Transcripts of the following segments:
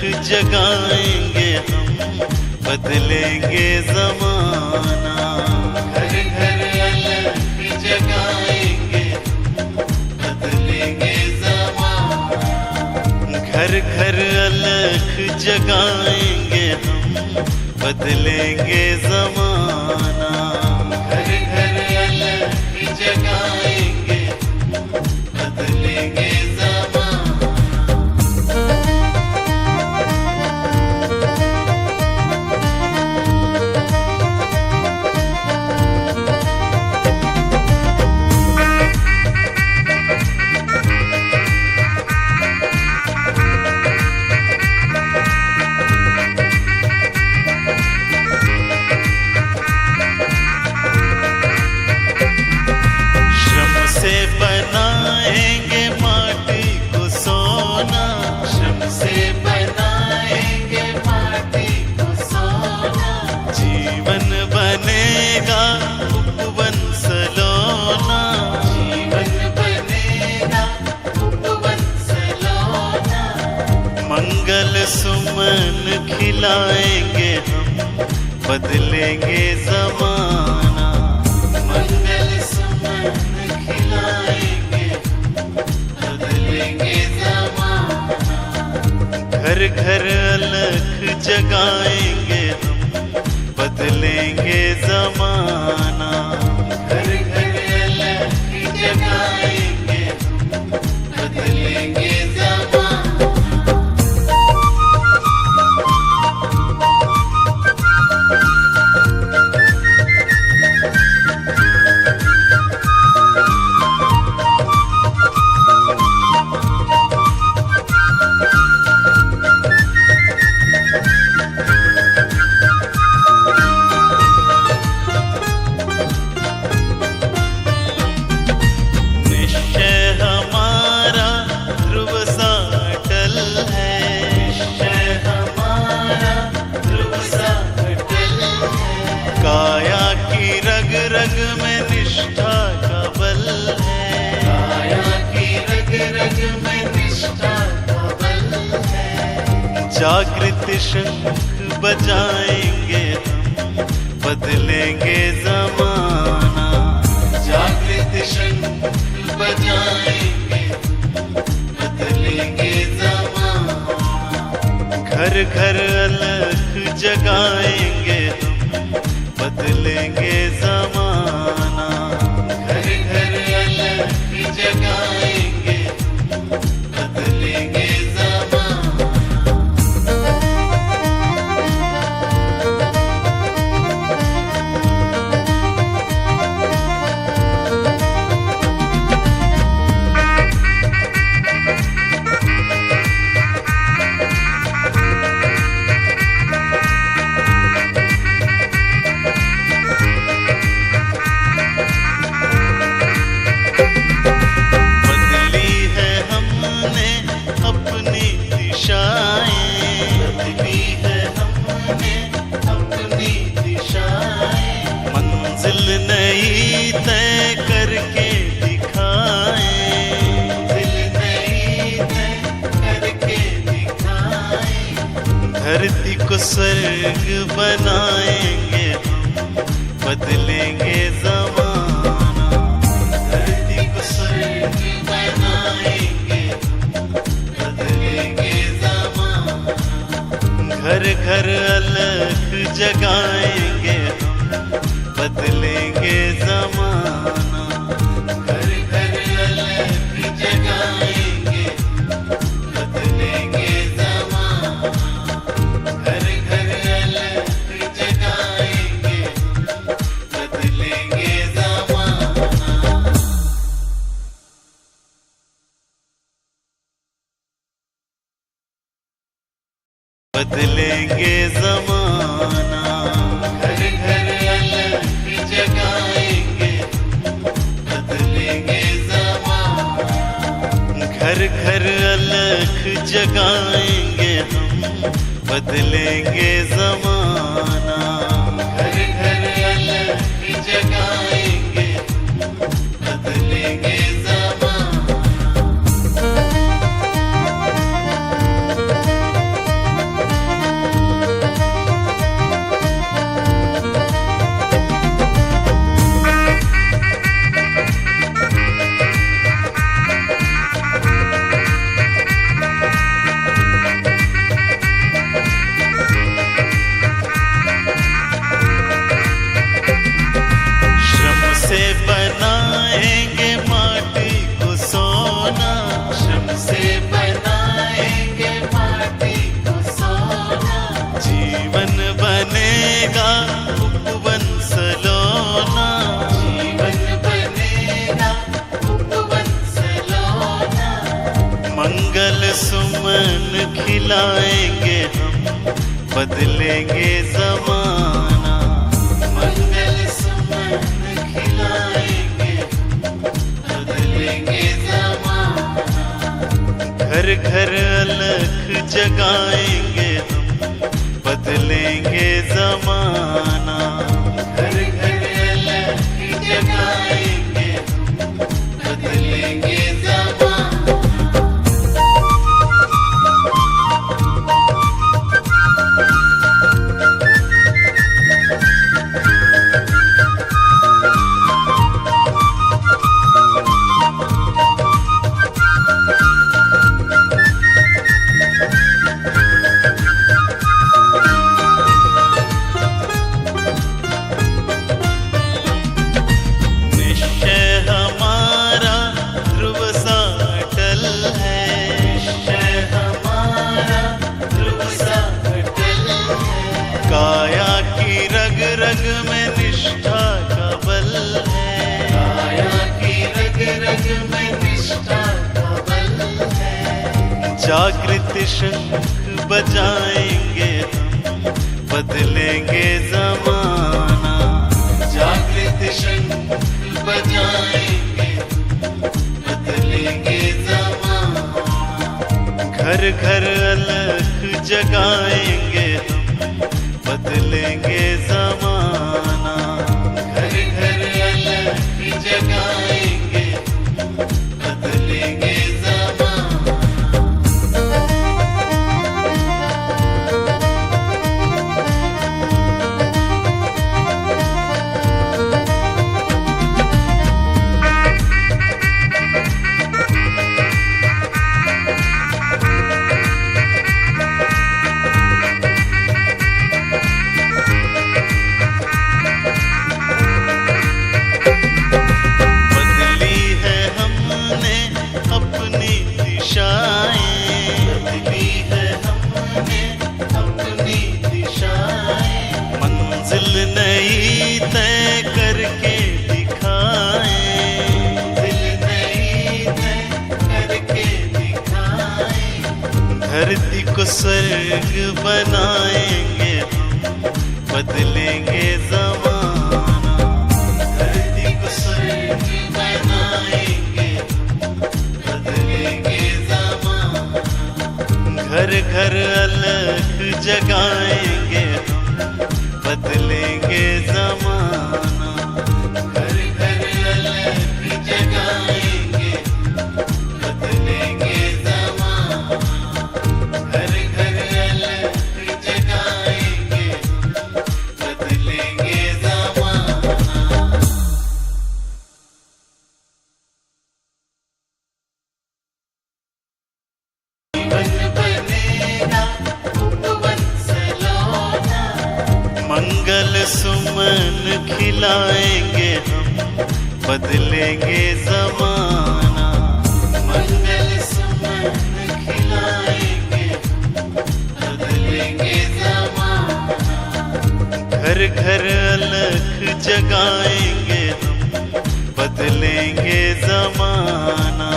जगाएंगे हम, बदलेंगे ज़माना। घर घर अलग जगाएंगे हम, बदलेंगे ज़माना। घर घर अलग जगाएंगे हम, बदलेंगे ज़माना। घर घर अलग जगाएंगे हम, बदलेंगे बनाएंगे माटी को सोना, श्रम से बनाएंगे माटी को सोना। जीवन बनेगा उपवन सलोना, जीवन बनेगा उपवन सलोना। मंगल सुमन खिलाएंगे हम, बदलेंगे ज़माना। मंगल सुमन खिलाएंगे, बदलेंगे ज़माना। घर घर अलग जगाएंगे हम, बदलेंगे ज़माना। घर घर अलग जगाएंगे हम, बदलेंगे ज़माना। काया की रग रग में निष्ठा का बल है, काया की रग रग में निष्ठा का बल है। जागृत शंख बजाएंगे हम, बदलेंगे ज़माना। जागृत शंख बजाएंगे हम, बदलेंगे ज़माना। घर घर अलग जगाएंगे हम, बदलेंगे ज़माना। घर घर अलग जगाएंगे हम, बदलेंगे ज़माना। मंजिल नई तय करके दिखाएं, मंजिल नई तय करके दिखाएं। धरती को स्वर्ग बनाएंगे हम, बदलेंगे ज़माना। धरती को स्वर्ग बनाएंगे हम, बदलेंगे ज़माना। घर घर अलग जगाएंगे हम, बदलेंगे ज़माना। घर घर अलग जगाएंगे हम, बदलेंगे ज़माना। घर घर अलग जगाएंगे हम, बदलेंगे ज़माना। बदलेंगे ज़माना। घर घर अलग जगाएंगे हम, बदलेंगे ज़माना। घर घर अलग जगाएंगे हम, बदलेंगे ज़माना। घर घर अलग जगाएंगे हम, बदलेंगे ज़माना। मंगल सुमन खिलाएंगे हम, बदलेंगे जमाना। मंगल सुमन खिलाएंगे हम, बदलेंगे जमाना। घर घर अलख जगाएंगे हम, बदलेंगे जमाना। घर घर अलख जगाएंगे हम, बदलेंगे जमाना। काया की रग रग में निष्ठा का बल है। काया की रग रग में निष्ठा का बल है। जागृत शंख बजाएंगे हम, बदलेंगे जमाना। जागृत शंख बजाएंगे हम, बदलेंगे जमाना। घर घर अलख जगाएंगे हम, बदलेंगे जमाना। घर घर अलख जगाएंगे हम, बदलेंगे जमाना। मंजिल नई तय करके दिखाएं। दिल नई तय करके दिखाएं। धरती को स्वर्ग बनाएंगे हम, बदलेंगे जमाना। धरती को स्वर्ग बनाएंगे हम, बदलेंगे जमाना। घर घर अलख जगाएंगे हम, बदलेंगे जमाना। घर घर अलख जगाएंगे हम, बदलेंगे जमाना। घर घर अलख जगाएंगे हम, बदलेंगे जमाना। मंगल सुमन खिलाएंगे हम, बदलेंगे जमाना। मंगल सुमन खिलाएंगे हम, बदलेंगे जमाना। घर घर अलख जगाएंगे हम, बदलेंगे जमाना।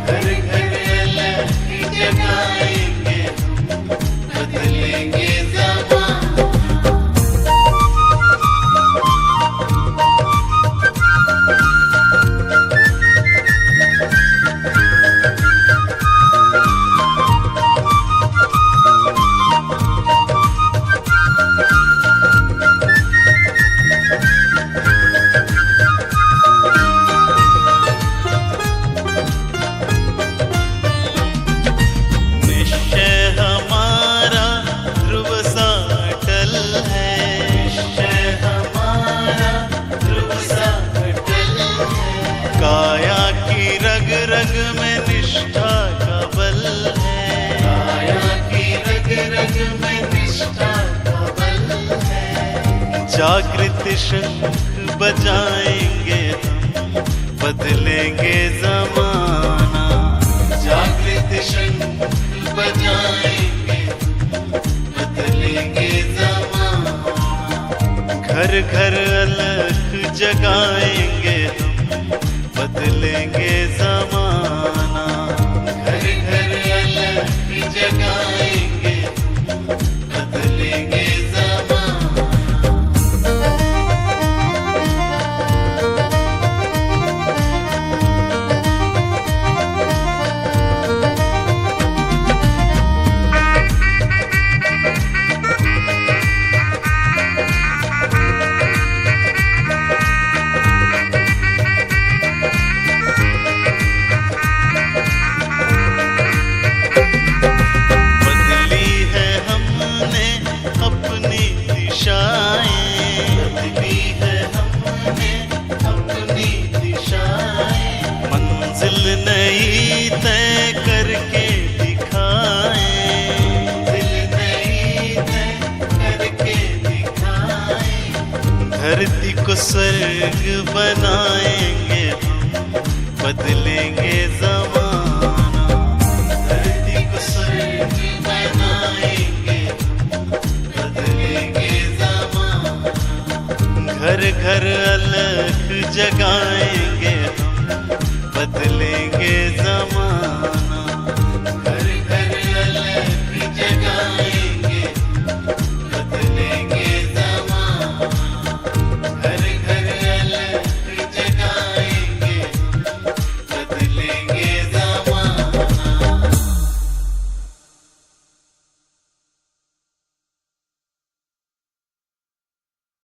घर घर अलख जगाएंगे हम, बदलेंगे जमाना। काया की रग रग में निष्ठा का बल है। काया की रग रग में निष्ठा का बल है। जागृत शंख बजाएंगे हम, बदलेंगे जमाना। जागृत शंख बजाएंगे हम, बदलेंगे जमाना। घर घर अलख जगाएंगे हम, बदलेंगे जमाना। घर घर मंजिल नई तय करके दिखाएं, मंजिल नई तय करके दिखाएं। धरती को स्वर्ग बनाएंगे हम, बदलेंगे ज़माना। धरती को स्वर्ग बनाएंगे हम, बदलेंगे ज़माना। घर घर अलग जगाएंगे हम, बदलेंगे